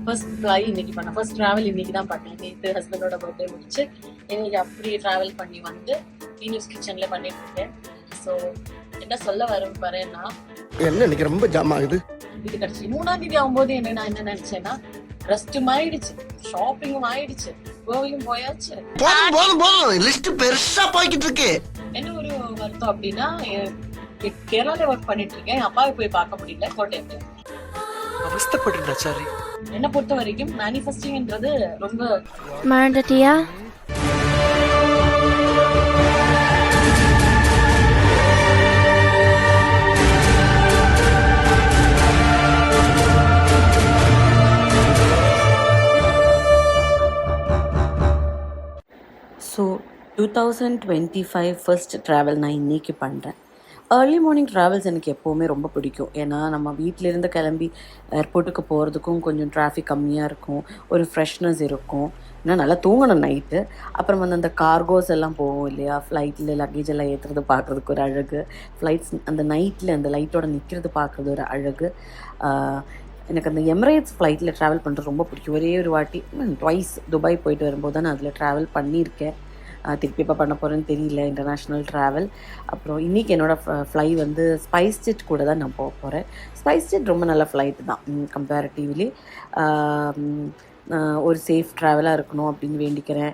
First fly இன்னைக்கு பண்ணேன். First travel இன்னைக்கு தான் பண்ணேன். நேற்று ஹஸ்பண்டோட பர்த்டே முடிச்சு இன்னைக்கு அப்படியே ட்ராவல் பண்ணி வந்து வீனஸ் கிச்சன்ல பண்ணிட்டு இருக்கேன். ஸோ என்ன சொல்ல வரேன்னா, என்ன இன்னைக்கு ரொம்ப ஜாம் ஆகுது. இது கிடைச்சி 3ஆம் தேதி ஆகும்போது நான் என்ன நினைச்சேன்னா, ரெஸ்டும் ஆயிடுச்சு, ஷாப்பிங்கும் ஆயிடுச்சு, கோவிலும் போயாச்சு. லிஸ்ட் பெருசா போய்கிட்டு இருக்கு. என்ன ஒரு வருத்தம் அப்படின்னா, கேரளால ஒர்க் பண்ணிட்டு இருக்கேன். என் அப்பாவை போய் பார்க்க முடியல கோட்டையில. அவஸ்தப்படுறாச்சாரி. என்ன பொறுத்த வரைக்கும் மேனிஃபெஸ்டிங்ன்றது ரொம்ப மறந்துட்டியா? ஸோ 2025 ஃபர்ஸ்ட் ட்ராவல் நான் இன்றைக்கி பண்ணுறேன். ஏர்லி மார்னிங் ட்ராவல்ஸ் எனக்கு எப்போவுமே ரொம்ப பிடிக்கும். ஏன்னா நம்ம வீட்டிலேருந்து கிளம்பி ஏர்போர்ட்டுக்கு போகிறதுக்கும் கொஞ்சம் டிராஃபிக் கம்மியாக இருக்கும், ஒரு ஃப்ரெஷ்னஸ் இருக்கும். ஏன்னா நல்லா தூங்கணும் நைட்டு. அப்புறம் வந்து அந்த கார்கோஸ் எல்லாம் போகும் இல்லையா, ஃப்ளைட்டில் லக்கேஜ் எல்லாம் ஏற்றுறது பார்க்குறதுக்கு ஒரு அழகு, ஃப்ளைட்ஸ் அந்த நைட்டில் அந்த லைட்டோட நிற்கிறது பார்க்குறது ஒரு அழகு. எனக்கு அந்த எமிரேட்ஸ் ஃப்ளைட்டில் ட்ராவல் பண்ணுறது ரொம்ப பிடிக்கும். ஒரே ஒரு வாட்டி ட்வைஸ் துபாய் போயிட்டு வரும்போது தான் நான் அதில் ட்ராவல் பண்ணியிருக்கேன். திருப்பி எப்போ பண்ண போகிறேன்னு தெரியல, இன்டர்நேஷ்னல் ட்ராவல். அப்புறம் இன்றைக்கி என்னோடய ஃப்ளை வந்து ஸ்பைஸ் ஜெட் கூட தான் நான் போக போகிறேன். ஸ்பைஸ் ஜெட் ரொம்ப நல்ல ஃப்ளைட்டு தான் கம்பேரிட்டிவ்லி. ஒரு சேஃப் ட்ராவலாக இருக்கணும் அப்படின்னு வேண்டிக்கிறேன்.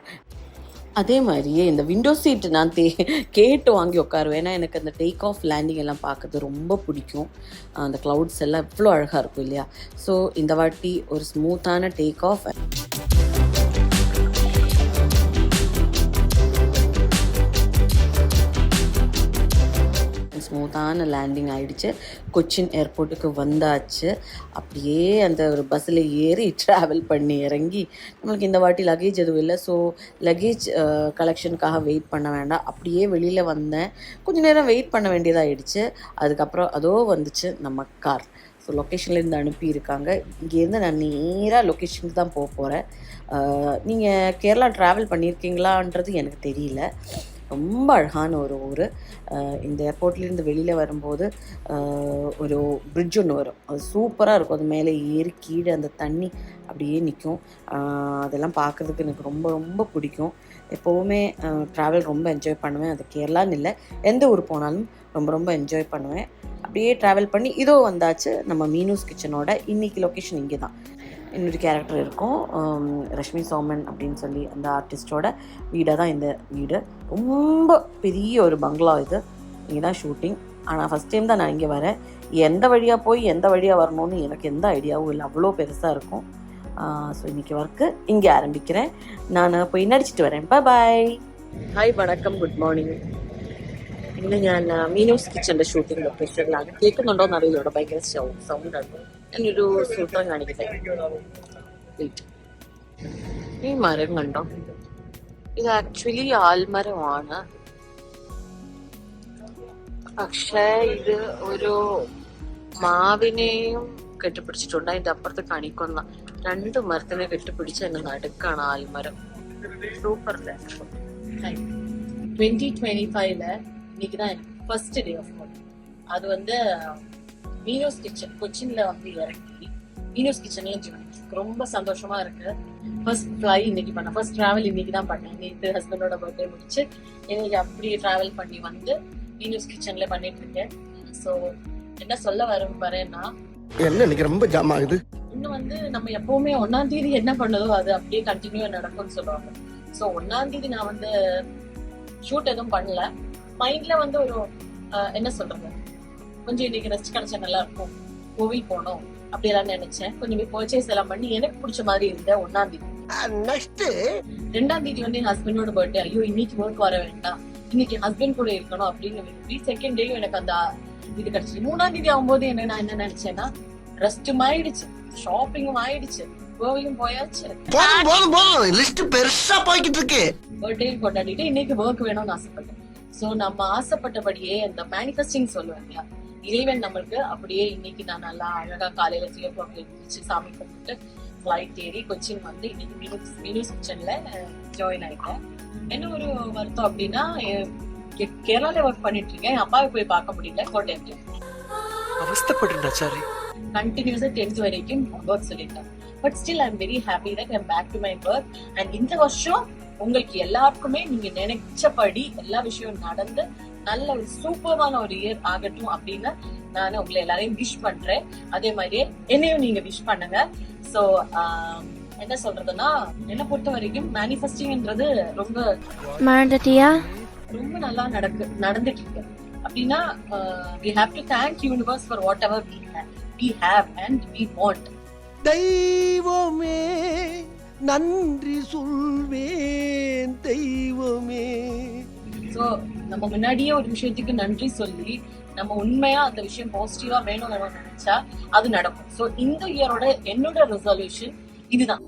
அதே மாதிரியே இந்த விண்டோ சீட்டு நான் கேட்டு வாங்கி உட்காருவேன். ஏன்னா எனக்கு அந்த டேக் ஆஃப் லேண்டிங் எல்லாம் பார்க்குறது ரொம்ப பிடிக்கும். அந்த க்ளவுட்ஸ் எல்லாம் எவ்வளோ அழகாக இருக்கும் இல்லையா. ஸோ இந்த வாட்டி ஒரு ஸ்மூத்தான டேக் ஆஃப், ஸ்மூத்தான லேண்டிங் ஆகிடுச்சு. கொச்சின் ஏர்போர்ட்டுக்கு வந்தாச்சு. அப்படியே அந்த ஒரு பஸ்ஸில் ஏறி ட்ராவல் பண்ணி இறங்கி, நம்மளுக்கு இந்த வாட்டி லக்கேஜ் எதுவும் இல்லை. ஸோ லக்கேஜ் கலெக்ஷனுக்காக வெயிட் பண்ண வேண்டாம். அப்படியே வெளியில் வந்தேன். கொஞ்சம் நேரம் வெயிட் பண்ண வேண்டியதாகிடுச்சு. அதுக்கப்புறம் அதோ வந்துச்சு நம்ம கார். ஸோ லொக்கேஷன்லேருந்து அனுப்பியிருக்காங்க. இங்கேருந்து நான் நேராக லொக்கேஷனுக்கு தான் போக போகிறேன். நீங்கள் கேரளா ட்ராவல் பண்ணியிருக்கீங்களான்றது எனக்கு தெரியல. ரொம்ப அழகான ஒரு ஊர். இந்த ஏர்போர்ட்லேருந்து வெளியில் வரும்போது ஒரு பிரிட்ஜ் ஒன்று வரும், அது சூப்பராக இருக்கும். அது மேலே ஏறி கீழே அந்த தண்ணி அப்படியே நிற்கும். அதெல்லாம் பார்க்குறதுக்கு எனக்கு ரொம்ப ரொம்ப பிடிக்கும். எப்போவுமே ட்ராவல் ரொம்ப என்ஜாய் பண்ணுவேன். அது கேரளான்னு இல்லை, எந்த ஊர் போனாலும் ரொம்ப ரொம்ப என்ஜாய் பண்ணுவேன். அப்படியே ட்ராவல் பண்ணி இதோ வந்தாச்சு நம்ம மீனூஸ் கிச்சனோட. இன்றைக்கி லொக்கேஷன் இங்கே தான். இன்னொரு கேரக்டர் இருக்கும், ரஷ்மி சோமன் அப்படின்னு சொல்லி, அந்த ஆர்டிஸ்டோட வீடாக தான் இந்த வீடு. ரொம்ப பெரிய ஒரு பங்களா இது. இங்கே தான் ஷூட்டிங். ஆனால் ஃபஸ்ட் டைம் தான் நான் இங்கே வரேன். எந்த வழியாக போய் எந்த வழியாக வரணும்னு எனக்கு எந்த ஐடியாவும் இல்லை, அவ்வளோ பெருசாக இருக்கும். ஸோ இன்றைக்கி ஒர்க்கு இங்கே ஆரம்பிக்கிறேன். நான் போய் நடிச்சிட்டு வரேன். பாய். ഹായ് വണക്കം, ഗുഡ് മോർണിംഗ്. ഇന്ന് ഞാൻ മീനൂസ് കിച്ചന്റെ ഷൂട്ടിംഗ് ലൊക്കേഷനിലാണ്. കേൾക്കുന്നുണ്ടോന്ന് അറിയില്ല, ഇവിടെ ഭയങ്കര സൗണ്ട് ആണ്. ഞാനൊരു സൂത്രം കാണിക്കട്ടെ. ഈ മരം കണ്ടോ, ഇത് ആക്ച്വലി ആൽമരമാണ്. പക്ഷേ ഇത് ഒരു മാവിനെയും കെട്ടിപ്പിടിച്ചിട്ടുണ്ട്. അതിന്റെ അപ്പുറത്ത് കണിക്കൊന്ന രണ്ട് മരത്തിനെ കെട്ടിപ്പിടിച്ച് എന്നെ നടുക്കാണ് ആൽമരം. സൂപ്പർ അല്ലേ. 2025 இன்னைக்கு தான் ஃபர்ஸ்ட் டே ஆஃப் ஒர்க். அது வந்து மீனூஸ் கிச்சன் கொச்சின்ல வந்து இறங்கி மீனூஸ் கிச்சன்ல ரொம்ப சந்தோஷமா இருக்கு. ஃபர்ஸ்ட் ஃப்ளை இன்னைக்கு பண்ணேன். ஃபர்ஸ்ட் டிராவல் இன்னைக்கு தான் பண்ணேன். நேற்று ஹஸ்பண்டோட பர்த்டே முடிச்சு இன்னைக்கு அப்படியே டிராவல் பண்ணி வந்து மீனூஸ் கிச்சன்ல பண்ணிட்டு இருக்கேன். ஸோ என்ன சொல்ல வரேன்னா, என்ன இன்னைக்கு ரொம்ப ஜாம் ஆகுது. இன்னும் வந்து நம்ம எப்பவுமே 1ஆம் தேதி என்ன பண்ணதோ அது அப்படியே கண்டினியூவா நடக்கும்னு சொல்லுவாங்க. ஸோ 1ஆம் தேதி நான் வந்து ஷூட் எதுவும் பண்ணல. மைண்ட்ல வந்து ஒரு என்ன சொல்றது, கொஞ்சம் இன்னைக்கு ரெஸ்ட் கிடைச்சா நல்லா இருக்கும், கோவில் போனோம் அப்படியெல்லாம் நினைச்சேன். கொஞ்சம் போய் பர்ச்சேஸ் எல்லாம் பண்ணி எனக்கு பிடிச்ச மாதிரி இருந்தேன். 1ஆம் தேதி. 2ஆம் தேதி வந்து என் ஹஸ்பண்டோட பர்த்டே. ஐயோ இன்னைக்கு ஒர்க் வர வேண்டாம், இன்னைக்கு ஹஸ்பண்ட் கூட இருக்கணும் அப்படின்னு விரும்பி செகண்ட் டேயும் எனக்கு அந்த இது கிடைச்சிச்சு. 3ஆம் தேதி ஆகும்போது நான் என்ன நினைச்சேன்னா, ரெஸ்டும் ஆயிடுச்சு, ஷாப்பிங்கும் ஆயிடுச்சு, கோவிலும் போயாச்சு, லிஸ்ட் பெருசா போய்கிட்டு இருக்கு. பர்த்டேயும் கொண்டாடிட்டு இன்னைக்கு ஒர்க் வேணும்னு ஆசைப்பட்டேன். சோ நம்ம ஆசைப்பட்டபடியே அந்த மேனிஃபெஸ்டிங் சொல்லுவாங்க, இறைவன் நம்மளுக்கு அப்படியே இன்னைக்கு நான் நல்லா அழகா காலையில 3 o'clock எழுந்திரிச்சு சாமி கும்பிட்டு ஃபிளைட் ஏறி கொச்சின் வந்து இன்னைக்கு மீனூஸ் கிச்சன்ல ஜாயின் ஆயிட்டேன். என்ன ஒரு வருத்தம் அப்படின்னா, கேரளால ஒர்க் பண்ணிட்டு இருக்கேன். அப்பாவை போய் பார்க்க முடியல கோட்டையில. அவஸ்தப்படுறாச்சாரி. கண்டினியூஸா 10th வரைக்கும் ஒர்க் சொல்லிட்டேன். But still I am very happy that I am back to my work. And இந்த வருஷம் உங்களுக்கு எல்லாருக்குமே நீங்க நினைச்சபடி எல்லா விஷயம் நடந்து நல்ல ஒரு சூப்பரான ஒரு இயர் ஆகட்டும் அப்படின்னு நான் உங்களை எல்லாரையும் விஷ் பண்றேன். அதே மாதிரியே என்னையும் நீங்க விஷ் பண்ணுங்க. சோ என்ன சொல்றதுன்னா, என்ன பொறுத்த வரைக்கும் மேனிஃபெஸ்டிங்ன்றது ரொம்ப ரொம்ப நல்லா நடந்துட்டு இருக்கு. அப்படின்னா we have to thank universe for whatever we have and we want. தெய்வமே நன்றி சொல்வேன் தெய்வமே. சோ நம்ம முன்னாடியே ஒரு விஷயத்துக்கு நன்றி சொல்லி நம்ம உண்மையா அந்த விஷயம் பாசிட்டிவா வேணும்னு நினைச்சா அது நடக்கும். சோ இந்த இயரோட என்னோட ரெசல்யூஷன் இதுதான்.